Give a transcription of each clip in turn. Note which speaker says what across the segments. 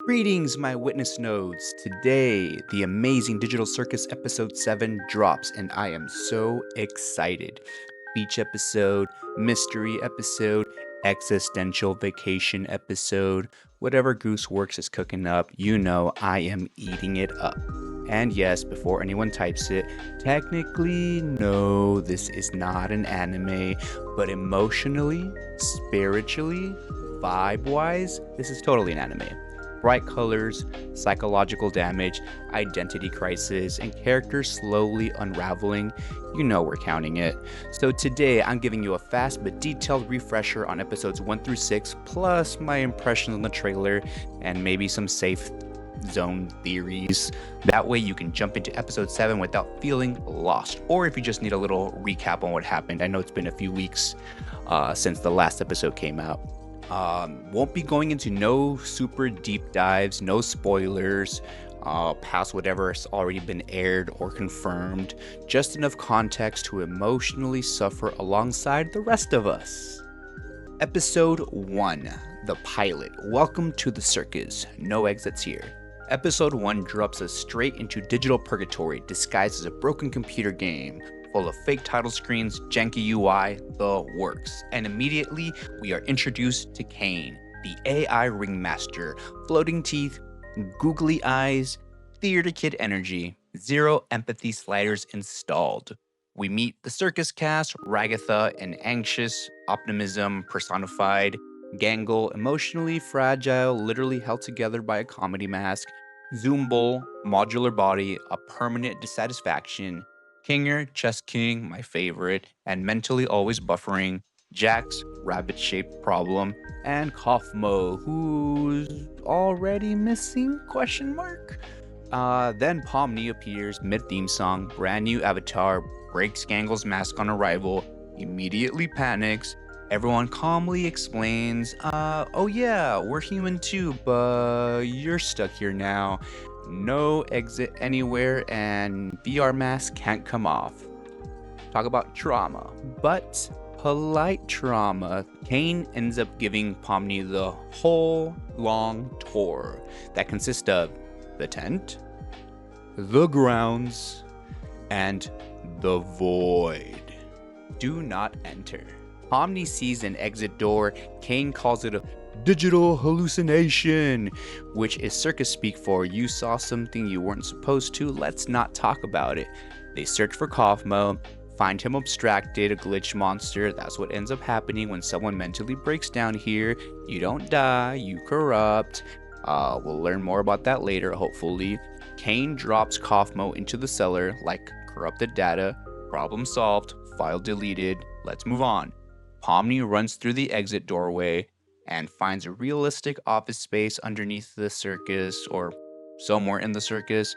Speaker 1: Greetings, my witness nodes. Today, the Amazing Digital Circus episode 7 drops, and I am so excited. Beach episode, mystery episode, existential vacation episode, whatever Gooseworks is cooking up, you know I am eating it up. And yes, before anyone types it, technically, no, this is not an anime, but emotionally, spiritually, vibe-wise, this is totally an anime. Bright colors, psychological damage, identity crisis, and characters slowly unraveling, you know we're counting it. So today I'm giving you a fast but detailed refresher on episodes 1 through 6, plus my impressions on the trailer, and maybe some safe zone theories. That way you can jump into episode 7 without feeling lost, or if you just need a little recap on what happened. I know it's been a few weeks since the last episode came out. Won't be going into no super deep dives, no spoilers, past whatever has already been aired or confirmed, just enough context to emotionally suffer alongside the rest of us. Episode 1, the pilot. Welcome to the circus. No exits here. Episode 1 drops us straight into digital purgatory, disguised as a broken computer game, full of fake title screens, janky UI, the works. And immediately, we are introduced to Kane, the AI ringmaster, floating teeth, googly eyes, theater kid energy, zero empathy sliders installed. We meet the circus cast, Ragatha, and anxious optimism personified, Gangle, emotionally fragile, literally held together by a comedy mask, Zoombul, modular body, a permanent dissatisfaction, Kinger, Chess King, my favorite, and mentally always buffering, Jax, rabbit-shaped problem, and Kaufmo, who's already missing, question mark? Then Pomni appears mid-theme song, brand new avatar, breaks Gangle's mask on arrival, immediately panics, everyone calmly explains, oh yeah, we're human too, but you're stuck here now. No exit anywhere, and VR mask can't come off. Talk about trauma, but polite trauma. Kane ends up giving Pomni the whole long tour that consists of the tent, the grounds, and the void. Do not enter. Pomni sees an exit door. Kane calls it a digital hallucination, which is circus speak for you saw something you weren't supposed to, let's not talk about it. They search for Kaufmo, find him abstracted, a glitch monster. That's what ends up happening when someone mentally breaks down here. You don't die, you corrupt. We'll learn more about that later, hopefully. Kane drops Kaufmo into the cellar like corrupted data. Problem solved, file deleted, let's move on. Pomni runs through the exit doorway and finds a realistic office space underneath the circus, or somewhere in the circus.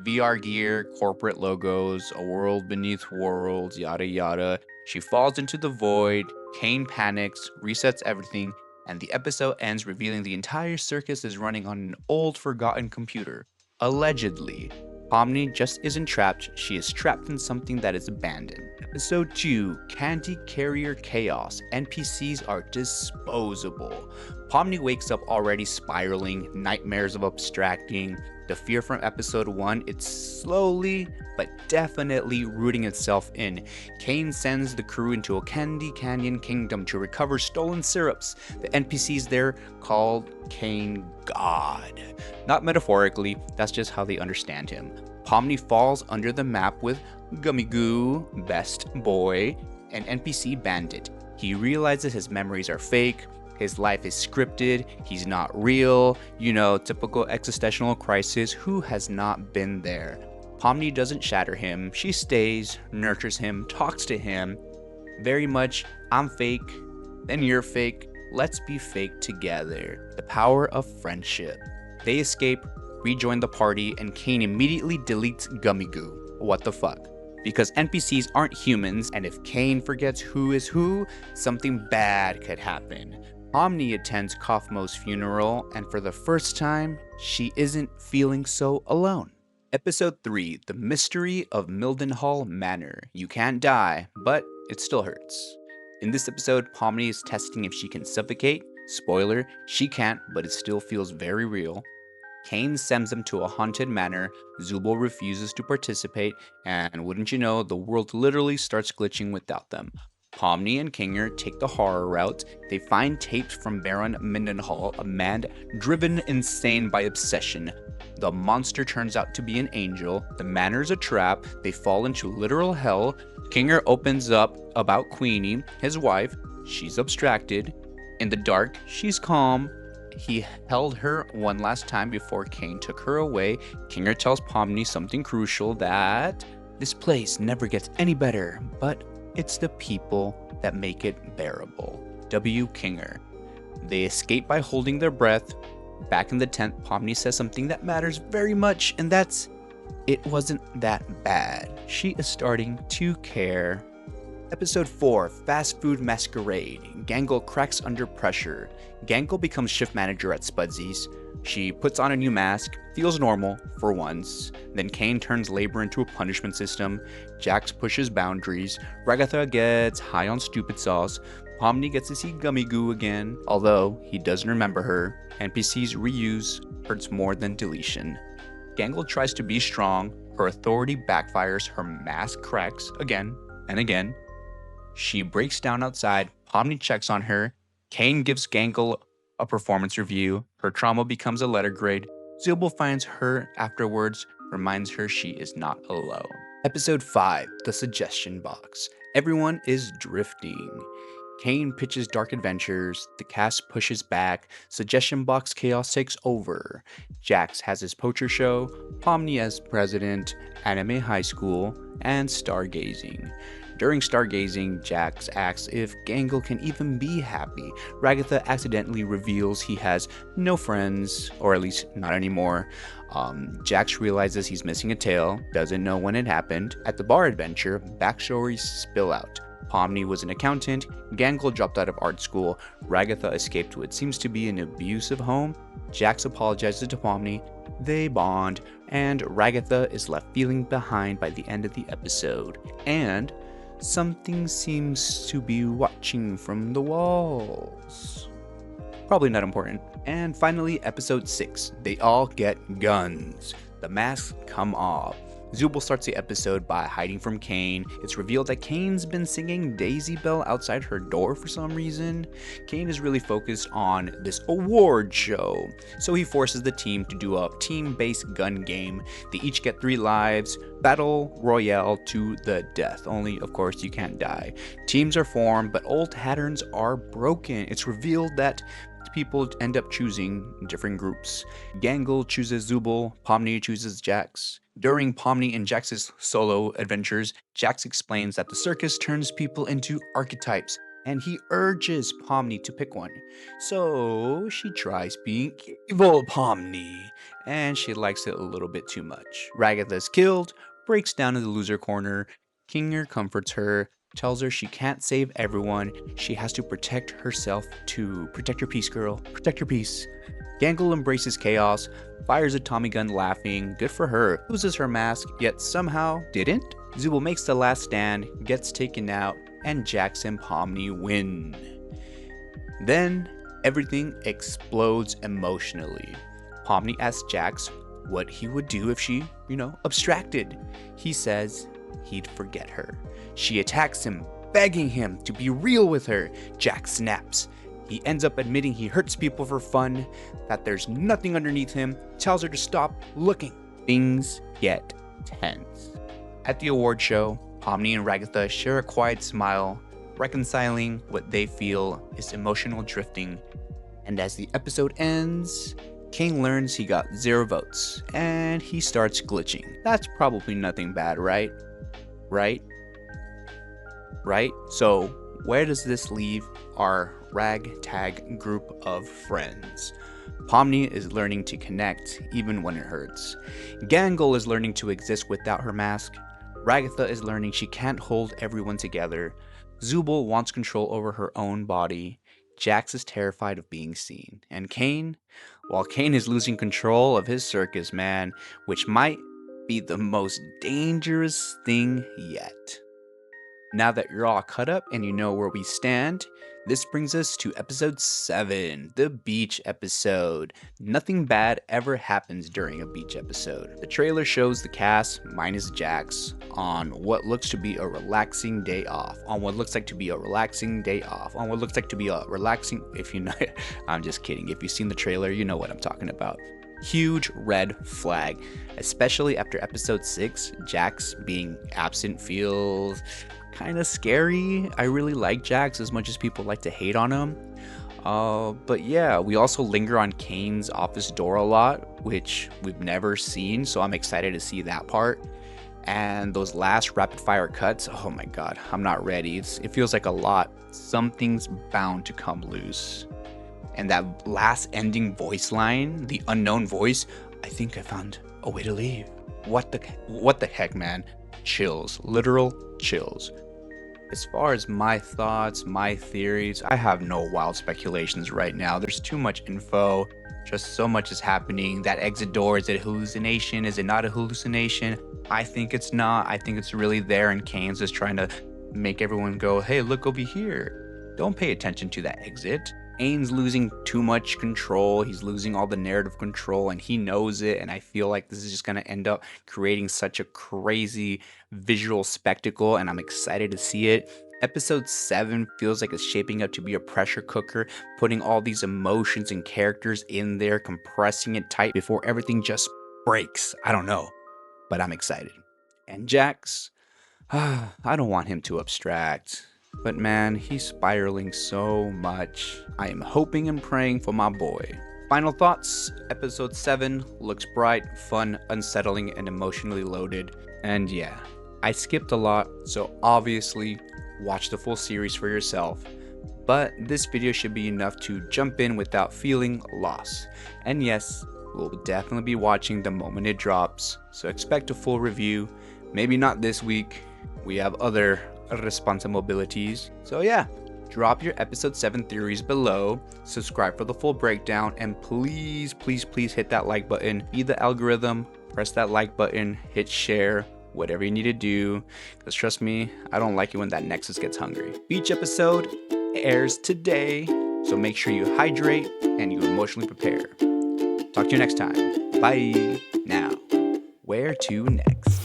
Speaker 1: VR gear, corporate logos, a world beneath worlds, yada yada. She falls into the void, Kane panics, resets everything, and the episode ends revealing the entire circus is running on an old forgotten computer. Allegedly. Pomni just isn't trapped, she is trapped in something that is abandoned. Episode 2, Candy Carrier Chaos. NPCs are disposable. Pomni wakes up already spiraling, nightmares of abstracting. The fear from episode 1, it's slowly but definitely rooting itself in. Kane sends the crew into a candy canyon kingdom to recover stolen syrups. The NPCs there called Kane God. Not metaphorically, that's just how they understand him. Pomni falls under the map with Gummy Goo, best boy, an NPC bandit. He realizes his memories are fake, his life is scripted, he's not real, you know, typical existential crisis, who has not been there? Pomni doesn't shatter him, she stays, nurtures him, talks to him, very much, I'm fake, then you're fake, let's be fake together. The power of friendship. They escape, rejoin the party, and Kane immediately deletes Gummy Goo. What the fuck? Because NPCs aren't humans, and if Kane forgets who is who, something bad could happen. Pomni attends Kaufmo's funeral, and for the first time, she isn't feeling so alone. Episode 3, The Mystery of Mildenhall Manor. You can't die, but it still hurts. In this episode, Pomni is testing if she can suffocate. Spoiler, she can't, but it still feels very real. Kane sends them to a haunted manor. Zubul refuses to participate, and wouldn't you know, the world literally starts glitching without them. Pomni and Kinger take the horror route. They find tapes from Baron Mildenhall, a man driven insane by obsession. The monster turns out to be an angel. The manor's a trap. They fall into literal hell. Kinger opens up about Queenie, his wife. She's abstracted. In the dark, she's calm. He held her one last time before Kane took her away. Kinger tells Pomni something crucial, that this place never gets any better, but it's the people that make it bearable. W. Kinger. They escape by holding their breath. Back in the tent, Pomni says something that matters very much, and that's, it wasn't that bad. She is starting to care. Episode 4, Fast Food Masquerade. Gangle cracks under pressure. Gangle becomes shift manager at Spudsy's. She puts on a new mask, feels normal for once. Then Kane turns labor into a punishment system. Jax pushes boundaries. Ragatha gets high on stupid sauce. Pomni gets to see Gummy Goo again, although he doesn't remember her. NPCs reuse hurts more than deletion. Gangle tries to be strong. Her authority backfires. Her mask cracks again and again. She breaks down outside. Pomni checks on her. Kane gives Gangle a performance review. Her trauma becomes a letter grade. Zubul finds her afterwards, reminds her she is not alone. Episode 5, The Suggestion Box. Everyone is drifting. Kane pitches dark adventures. The cast pushes back. Suggestion box chaos takes over. Jax has his poacher show. Pomni as president. Anime high school. And stargazing. During stargazing, Jax asks if Gangle can even be happy. Ragatha accidentally reveals he has no friends, or at least not anymore. Jax realizes he's missing a tail, doesn't know when it happened. At the bar adventure, backstories spill out. Pomni was an accountant, Gangle dropped out of art school, Ragatha escaped to what seems to be an abusive home, Jax apologizes to Pomni, they bond, and Ragatha is left feeling behind by the end of the episode. And something seems to be watching from the walls. Probably not important. And finally, episode 6. They all get guns. The masks come off. Zubul starts the episode by hiding from Kane. It's revealed that Kane's been singing Daisy Bell outside her door for some reason. Kane is really focused on this award show, so he forces the team to do a team-based gun game. They each get 3 lives, battle royale to the death, only of course you can't die. Teams are formed, but old patterns are broken. It's revealed that people end up choosing different groups. Gangle chooses Zubul, Pomni chooses Jax. During Pomni and Jax's solo adventures, Jax explains that the circus turns people into archetypes, and he urges Pomni to pick one. So she tries being evil Pomni, and she likes it a little bit too much. Ragatha is killed, breaks down in the loser corner. Kinger comforts her, tells her she can't save everyone. She has to protect herself too. Protect your peace, girl. Protect your peace. Gangle embraces chaos, fires a Tommy gun laughing. Good for her. Loses her mask, yet somehow didn't. Zubul makes the last stand, gets taken out, and Jax and Pomni win. Then everything explodes emotionally. Pomni asks Jax what he would do if she, abstracted. He says he'd forget her. She attacks him, begging him to be real with her. Jax snaps. He ends up admitting he hurts people for fun, that there's nothing underneath him, tells her to stop looking. Things get tense. At the award show, Pomni and Ragatha share a quiet smile, reconciling what they feel is emotional drifting. And as the episode ends, Kane learns he got 0 votes, and he starts glitching. That's probably nothing bad, right? Right? So, where does this leave our ragtag group of friends? Pomni is learning to connect even when it hurts. Gangle is learning to exist without her mask. Ragatha is learning she can't hold everyone together. Zubul wants control over her own body. Jax is terrified of being seen. And Kane? Well, Kane is losing control of his circus, man, which might be the most dangerous thing yet. Now that you're all caught up and you know where we stand, this brings us to episode 7, the beach episode. Nothing bad ever happens during a beach episode. The trailer shows the cast, minus Jax, on what looks to be a relaxing day off. If you know, I'm just kidding. If you've seen the trailer, you know what I'm talking about. Huge red flag, especially after episode 6. Jax being absent feels kind of scary. I really like Jax as much as people like to hate on him. But yeah, we also linger on Kane's office door a lot, which we've never seen, so I'm excited to see that part. And those last rapid fire cuts, oh my god, I'm not ready. It feels like a lot. Something's bound to come loose. And that last ending voice line, the unknown voice, I think I found a way to leave. What the heck, man? Chills, literal chills. As far as my thoughts, my theories, I have no wild speculations right now. There's too much info. Just so much is happening. That exit door, is it a hallucination? Is it not a hallucination? I think it's not. I think it's really there, and Kane's just trying to make everyone go, hey, look over here. Don't pay attention to that exit. Aang's losing too much control. He's losing all the narrative control, and he knows it. And I feel like this is just going to end up creating such a crazy visual spectacle, and I'm excited to see it. Episode 7 feels like it's shaping up to be a pressure cooker, putting all these emotions and characters in there, compressing it tight before everything just breaks. I don't know, but I'm excited. And Jax, I don't want him to abstract. But man, he's spiraling so much. I am hoping and praying for my boy. Final thoughts, episode 7 looks bright, fun, unsettling, and emotionally loaded. And yeah, I skipped a lot, so obviously watch the full series for yourself. But this video should be enough to jump in without feeling lost. And yes, we'll definitely be watching the moment it drops, so expect a full review. Maybe not this week, we have other responsibilities. So yeah, drop your episode 7 theories below, subscribe for the full breakdown, and please hit that like button, feed the algorithm, press that like button, hit share, whatever you need to do, because trust me, I don't like it when that Nexus gets hungry. Beach episode airs today, so make sure you hydrate and you emotionally prepare. Talk to you next time. Bye. Now, where to next?